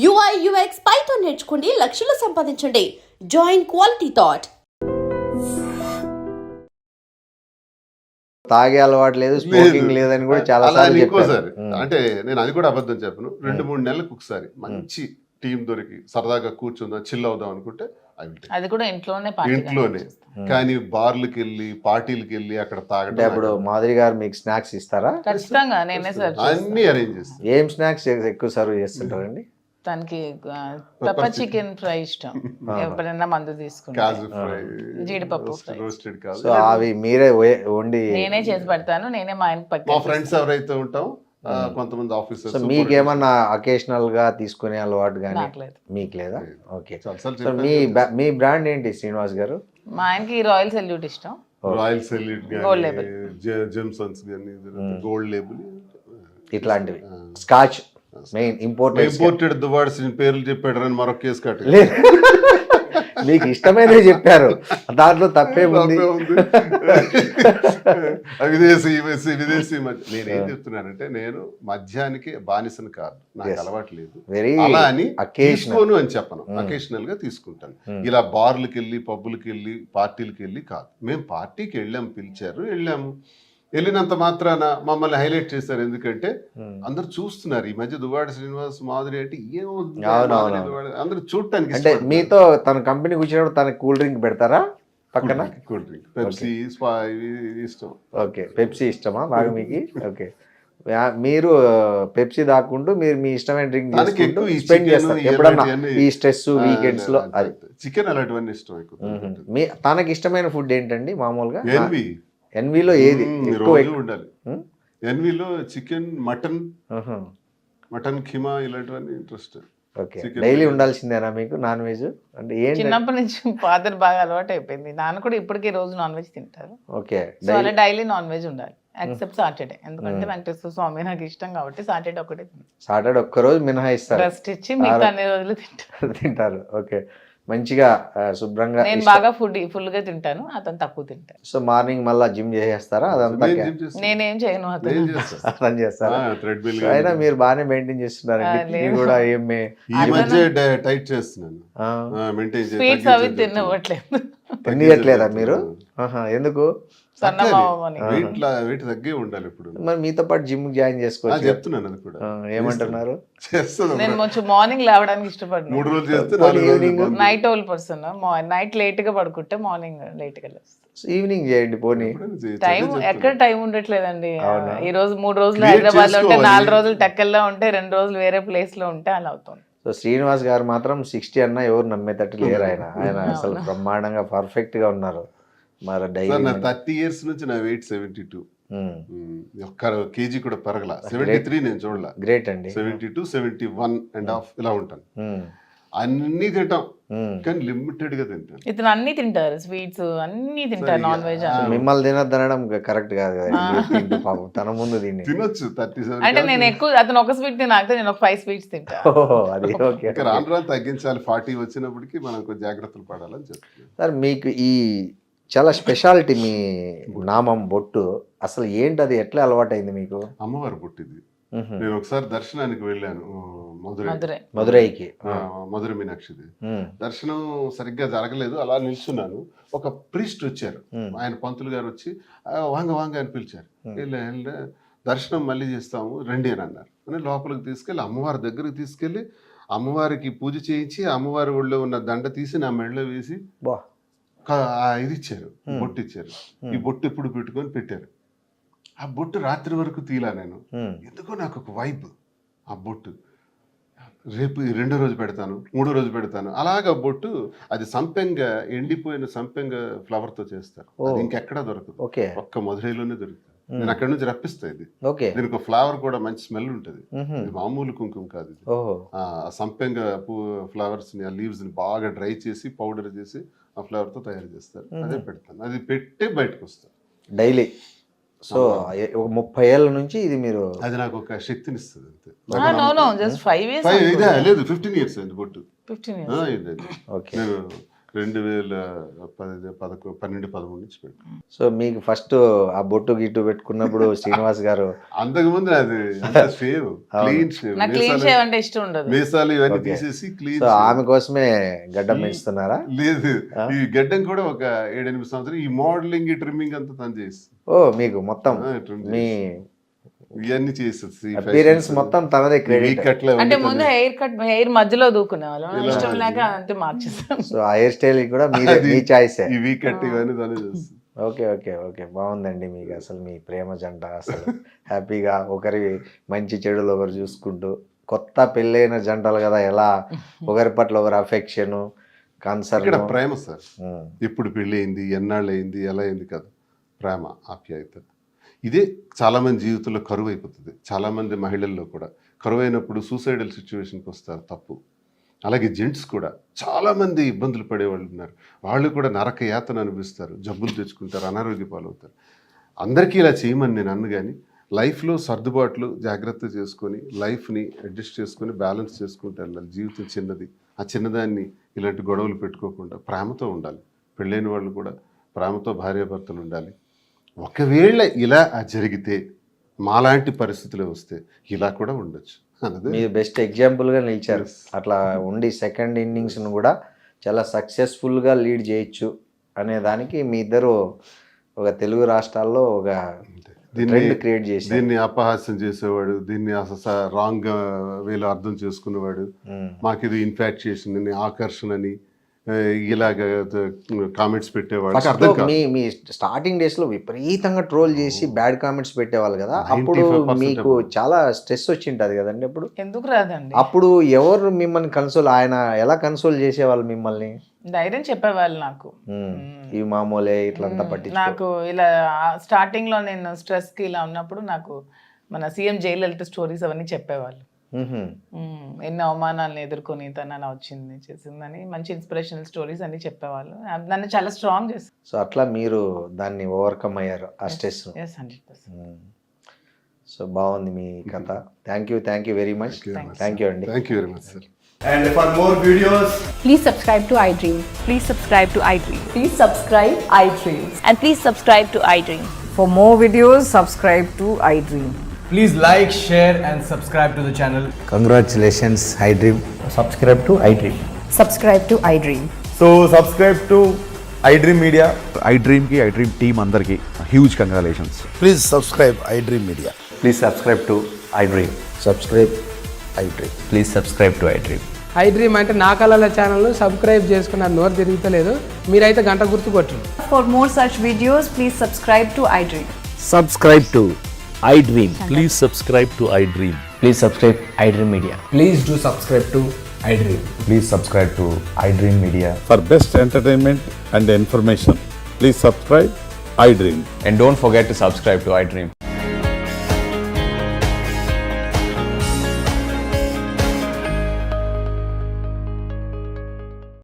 UI UX Python నేర్చుకోండి, లక్షలు సంపాదించండి. Join quality thought. తాగే అలవాటు లేదు, స్మోకింగ్ లేదని కూడా చాలా సార్లు ఇంకోసారి అంటే నేను అది కూడా అబద్ధం చెప్పను. 2-3 నెలలకు ఒకసారి మంచి టీం దొరికి సరదాగా కూర్చుందాం, చిల్ అవుదాం అనుకుంటే అది కూడా ఇంట్లోనే. కానీ బార్లకు వెళ్ళి పార్టీలకు వెళ్ళి అక్కడ తాగడం. ఇప్పుడు మాధురి గారు మీకు స్నాక్స్ ఇస్తారా? ఖచ్చితంగా నేనే సర్వ్ అన్ని అరేంజ్ చేస్తాను. ఏం స్నాక్స్ ఎక్కువ సర్వ్ చేస్తుంటారండి? తనకి పెప్పర్ చికెన్ ఫ్రై ఇష్టం. ఎప్పుడైనా మందు తీసుకుంటాను. జీడిపప్పు ఫ్రై. సో అవి మీరే వండి నేనే చేసి పెడతాను. నేనే మా ఆయనకి పక్క. మా ఫ్రెండ్స్ ఎవరైతే ఉంటాం కొంతమంది ఆఫీసర్స్. సో మీకేమన్నా అకేషనల్ గా తీసుకునే అలవాటు కానీ మీకు లేదా? ఓకే. సో మీ బ్రాండ్ ఏంటి శ్రీనివాస్ గారు? మా ఆయనకి రాయల్ సెల్యూట్ ఇష్టం. రాయల్ సెల్యూట్ గోల్డ్ జెమ్సన్స్ కానీ గోల్డ్ లేబుల్ ఇట్లాంటివి. స్కాచ్ మెయిన్ ఇంపోర్టెడ్ దువాడ్స్ పేర్లు చెప్పాడు అని మరొక కేసు కట్ట. మీకు ఇష్టమైనవి చెప్పారు, దాంట్లో తప్పే ఉంది. విదేశీ నేనేం చెప్తున్నానంటే, నేను మద్యానికి బానిసను కాదు, నాకు అలవాటు లేదు. అలా అని తీసుకోను అని చెప్పను, అకేషనల్ గా తీసుకుంటాను. ఇలా బార్లకు వెళ్ళి పబ్బులకి వెళ్ళి పార్టీలకు వెళ్ళి కాదు. మేము పార్టీకి వెళ్ళాము, పిలిచారు, వెళ్ళాము. వెళ్ళినంత మాత్రాన మమ్మల్ని హైలైట్ చేశారు. ఎందుకంటే అందరు చూస్తున్నారు ఈ మధ్య దువ్వాడ శ్రీనివాస్ మాధురి అంటే అందరూ చూడటానికి. అంటే మీతో తన కంపెనీ కూర్చున్నప్పుడు తన కూల్ డ్రింక్ పెడతారా పక్కన? కూల్ డ్రింక్ పెప్సీ ఇష్టం. ఓకే, పెప్సీ ఇష్టమా బాగా మీకు? ఓకే. మీరు పెప్సీ దాక్కుంటూ మీరు మీ ఇష్టమైన డ్రింక్ స్పెండ్ చేస్తారు ఎప్పుడన్నా ఈ స్ట్రెస్ వీకెండ్స్ లో? అది చికెన్ అలాంటివన్నీ ఇష్టం ఎక్కువ. తనకి ఇష్టమైన ఫుడ్ ఏంటండి మామూలుగా? ఎన్వీలో ఏది ఉండాలి? ఎన్వీలో చికెన్, మటన్ ఖీమా ఇలాంటివన్నీ ఇంట్రెస్ట్. ఓకే. డైలీ ఉండాల్సిందేనా మీకు నాన్ వెజ్? అంటే ఏంటి? చిన్నప్పటి నుంచి ఫాదర్ బాగా అలవాటు అయిపోయింది. నాన్న కూడా ఇప్పటికీ రోజు నాన్ వెజ్ తింటారు. ఓకే. అలా డైలీ నాన్ వెజ్ ఉండాలి, ఎక్సెప్ట్ సాటర్డే. ఎందుకంటే వెంకటేశ్వర స్వామి నాకు ఇష్టం కాబట్టి సాటర్డే ఒకటే. సాటర్డే ఒక్క రోజు మినహాయిస్తారు, రెస్ట్ ఇచ్చి మిగతా అన్ని రోజులు తింటారు. ఓకే. మంచిగా శుభ్రంగా. నేను బాగా ఫుల్ గా తింటాను, అతను తక్కువ తింటాను. సో మార్నింగ్ మళ్ళీ జిమ్ చేసేస్తారా? అదంతా నేనేం చేయను, అతను చేస్తారా? అయినా మీరు బాగానే మెయింటైన్ చేస్తున్నారండి కూడా. ఏమే ఈ మధ్య టైట్ చేస్తున్నాను, స్వీట్స్ అవి తినవట్లేదు. తినట్లేదా మీరు? ఎందుకు? వెయిట్ తగ్గే ఉండాలి ఇప్పుడు. మరి మీతో పాటు జిమ్ జాయిన్ చేసుకోవచ్చు చెప్తున్నాను. అది కూడా ఏమంటున్నారు? నేను కొంచెం మార్నింగ్ లేవడానికి ఇష్టపడను. 3 రోజులు చేస్తే night owl person. Night late గా పడుకుంటే మార్నింగ్ లేట్ గా లేస్తాను. ఈవినింగ్ చేయండి పోనీ. టైం ఎక్కడ టైం ఉండట్లేదండి. ఈ రోజు 3 రోజులు హైదరాబాద్ లో ఉంటే, 4 రోజులు టెక్కల్లో ఉంటే, 2 రోజులు వేరే ప్లేస్ లో ఉంటే అలా అవుతుంది. సో శ్రీనివాస్ గారు మాత్రం 60 అన్నా ఎవరు నమ్మేటట్టు లేరు. ఆయన అసలు బ్రహ్మాండంగా పర్ఫెక్ట్ గా ఉన్నారు. మరి 30 years నుంచి నా వెయిట్ 72. ఒక్క కేజీ కూడా పెరగల. 73 నేను చూడలా. గ్రేట్ అండి. 72, 71.5 ఇలా ఉంటాను. అన్ని తింటాం కానీ లిమిటెడ్ గా తింటాను. ఇతను అన్ని తింటారు, స్వీట్స్ అన్ని తింటారు, నాన్ వెజ్. మిమ్మల్ని తినొద్దనడం కరెక్ట్ కాదు కదా. తన ముందు తినొచ్చు 37. అంటే నేను ఎక్కువ, అతను ఒక స్వీట్ తినాక నేను ఒక 5 స్వీట్స్ తింటాను. రాను తగ్గించాలి. 40 వచ్చినప్పటికీ మనం కొంచెం జాగ్రత్తలు పడాలని చెప్తాను. సార్ మీకు ఈ చాలా స్పెషాలిటీ మీ నామం బొట్టు అసలు ఏంటి? అది ఎట్లా అలవాటైంది మీకు? అమ్మవారి బొట్టు ఇది. నేను ఒకసారి దర్శనానికి వెళ్ళాను మధురైకి, మధుర మీనాక్షిది. దర్శనం సరిగ్గా జరగలేదు, అలా నిల్చున్నాను. ఒక ప్రీస్ట్ వచ్చారు, ఆయన పంతులు గారు వచ్చి వాంగ అని పిలిచారు. వెళ్ళే దర్శనం మళ్ళీ చేస్తాము రండి అని అన్నారు. అని లోపలికి తీసుకెళ్ళి అమ్మవారి దగ్గరికి తీసుకెళ్ళి అమ్మవారికి పూజ చేయించి అమ్మవారి ఒళ్ళో ఉన్న దండ తీసి నా మెడలో వేసి ఇది ఇచ్చారు, బొట్టు ఇచ్చారు. ఈ బొట్టు ఎప్పుడు పెట్టుకొని పెట్టారు. ఆ బొట్టు రాత్రి వరకు తీలా నేను. ఎందుకో నాకు ఒక వైబ్. ఆ బొట్టు రేపు 2వ రోజు పెడతాను, 3వ రోజు పెడతాను. అలాగా బొట్టు అది సంపెంగ, ఎండిపోయిన సంపెంగ ఫ్లవర్ తో చేస్తారు. అది ఇంకెక్కడా దొరకదు, ఒక్క మధురైలోనే దొరుకుతుంది. నేను అక్కడి నుంచి రప్పిస్తాను. ఇది దీనికి ఒక ఫ్లవర్ కూడా మంచి స్మెల్ ఉంటుంది. ఇది మామూలు కుంకుమ కాదు. ఇది ఆ సంపెంగ ఫ్లవర్స్ ని, ఆ లీవ్స్ ని బాగా డ్రై చేసి పౌడర్ చేసి ఆ ఫ్లవర్ తో తయారు చేస్తారు. అదే పెడతాను. అది పెట్టి బయటకు వస్తాను డైలీ. సో 30 ఏళ్ళ నుంచి ఇది మీరు. అది నాకు ఒక శక్తిని ఇస్తుంది అంతే. జస్ట్ 5 years లేదు 15 years అయింది బొట్టు. 15 years. నేను 2012-13 నుంచి పెట్టాను. సో మీకు ఫస్ట్ ఆ బొట్టు గిట్టు పెట్టుకున్నప్పుడు శ్రీనివాస్ గారు అంతకుముందు అది షేవ్, క్లీన్ షేవ్, నాకు క్లీన్ షేవ్ అంటే ఇష్టం ఉండదు. మీసాలు ఇవన్నీ తీసేసి క్లీన్. సో ఆమె కోసమే గడ్డం పెంచుతున్నారా? లేదు, ఈ గడ్డం కూడా ఒక 7-8 సంవత్సరాలు ఈ మోడలింగ్, ఈ ట్రిమ్మింగ్ అంతా తను చేసి. ఓ మీకు మొత్తం మీ ఇవన్నీ చేసేది అపియరెన్స్ మొత్తం తనదే క్రెడిట్. అంటే ముందు హెయిర్ మధ్యలో దూకునే వాళ్ళం, ఇష్టం లేక అంతే మార్చేస్తాం. సో ఆ హెయిర్ స్టైల్ కూడా మీరే, మీ చాయిసే. ఈ వీ కట్ ఇవన్నీ తనే చేస్తుంది. ఓకే ఓకే ఓకే, బాగుందండి. మీకు అసలు మీ ప్రేమ జంట అసలు హ్యాపీగా ఒకరి మంచి చెడులు ఒకరు చూసుకుంటూ, కొత్త పెళ్ళైన జంటలు కదా, ఎలా ఒకరి పట్ల ఒకరు అఫెక్షన్, కన్సర్న్. ఇక్కడ ప్రేమ సార్, ఎప్పుడు పెళ్ళి అయింది, ఎన్నాళ్ళు అయింది, ఎలా అయింది కాదు, ప్రేమ, ఆప్యాయత. ఇదే చాలామంది జీవితంలో కరువు అయిపోతుంది. చాలామంది మహిళల్లో కూడా కరువు అయినప్పుడు సూసైడల్ సిచ్యువేషన్కి వస్తారు, తప్పు. అలాగే జెంట్స్ కూడా చాలామంది ఇబ్బందులు పడేవాళ్ళు ఉన్నారు. వాళ్ళు కూడా నరక యాతన అనిపిస్తారు, జబ్బులు తెచ్చుకుంటారు, అనారోగ్య పాలవుతారు. అందరికీ ఇలా చేయమని నేను అన్ను, కానీ లైఫ్లో సర్దుబాట్లు జాగ్రత్త చేసుకొని లైఫ్ని అడ్జస్ట్ చేసుకొని బ్యాలెన్స్ చేసుకుంటూ వెళ్ళాలి. జీవితం చిన్నది, ఆ చిన్నదాన్ని ఇలాంటి గొడవలు పెట్టుకోకుండా ప్రేమతో ఉండాలి. పెళ్ళైన వాళ్ళు కూడా ప్రేమతో భార్యాభర్తలు ఉండాలి. ఒకవేళ ఇలా జరిగితే, మాలాంటి పరిస్థితులు వస్తే ఇలా కూడా ఉండొచ్చు అన్నది మీరు బెస్ట్ ఎగ్జాంపుల్గా నిలిచారు. అట్లా ఉండి సెకండ్ ఇన్నింగ్స్ను కూడా చాలా సక్సెస్ఫుల్గా లీడ్ చేయొచ్చు అనే దానికి మీ ఇద్దరు ఒక తెలుగు రాష్ట్రాల్లో ఒక ట్రెండ్ క్రియేట్ చేసి, దీన్ని అపహాస్యం చేసేవాడు, దీన్ని అసలు రాంగ్ వేలో అర్థం చేసుకునేవాడు, మాకు ఇది ఇన్ఫాక్చుయేషన్ అని, ఆకర్షణ అని ఇలాగ కామెంట్స్ పెట్టేవాడు. అర్థం కాదు. మీ స్టార్టింగ్ డేస్ లో విపరీతంగా ట్రోల్ చేసి బ్యాడ్ కామెంట్స్ పెట్టేవాళ్ళు కదా, అప్పుడు మీకు చాలా స్ట్రెస్ వచ్చింటది కదండి. అప్పుడు ఎందుకు రాదండి? అప్పుడు ఎవరు మిమ్మల్ని కన్సోల్, ఆయన ఎలా కన్సోల్ చేసేవాళ్ళు మిమ్మల్ని? ధైర్యం చెప్పేవాళ్ళు నాకు, ఇవి మామూలే ఇట్లంతా పట్టి. నాకు ఇలా స్టార్టింగ్ లో నేను స్ట్రెస్ కి ఇలా ఉన్నప్పుడు నాకు మన సీఎం జయలలిత స్టోరీస్ అవన్నీ చెప్పేవాళ్ళు. ఎన్నో అవమానాలను ఎదుర్కొని తను అలా వచ్చింది చేసిందని మంచి ఇన్స్పిరేషనల్ స్టోరీస్ అన్ని చెప్పేవాళ్ళు. నన్ను చాలా స్ట్రాంగ్ చేస్తారు. సో అట్లా మీరు దాన్ని ఓవర్కమ్ అయ్యారు ఆ స్ట్రెస్. 100%. సో బాగుంది మీ కథ. Thank you very much. Thank you అండి. Thank you very much sir. And for more videos, please subscribe to iDream. Please subscribe to iDream. Please subscribe iDream. And please subscribe to iDream. For more videos, subscribe to iDream. please like, share and subscribe to the channel. Congratulations, iDream. Subscribe to iDream. Subscribe to iDream. So subscribe to iDream Media. iDream ki iDream team andarki huge congratulations. Please subscribe iDream Media. Please subscribe to iDream. Subscribe iDream. Please subscribe to iDream. iDream అంటే నా కళల channel subscribe చేసుకున్న నోరు తిరుగుతలేదు, మీరైతే గంట గుర్తు కొట్టండి. For more such videos, please subscribe to iDream. Subscribe to iDream. Please subscribe to iDream. Please subscribe iDream Media. Please do subscribe to iDream. Please subscribe to iDream Media. For best entertainment and information, please subscribe iDream. And don't forget to subscribe to iDream.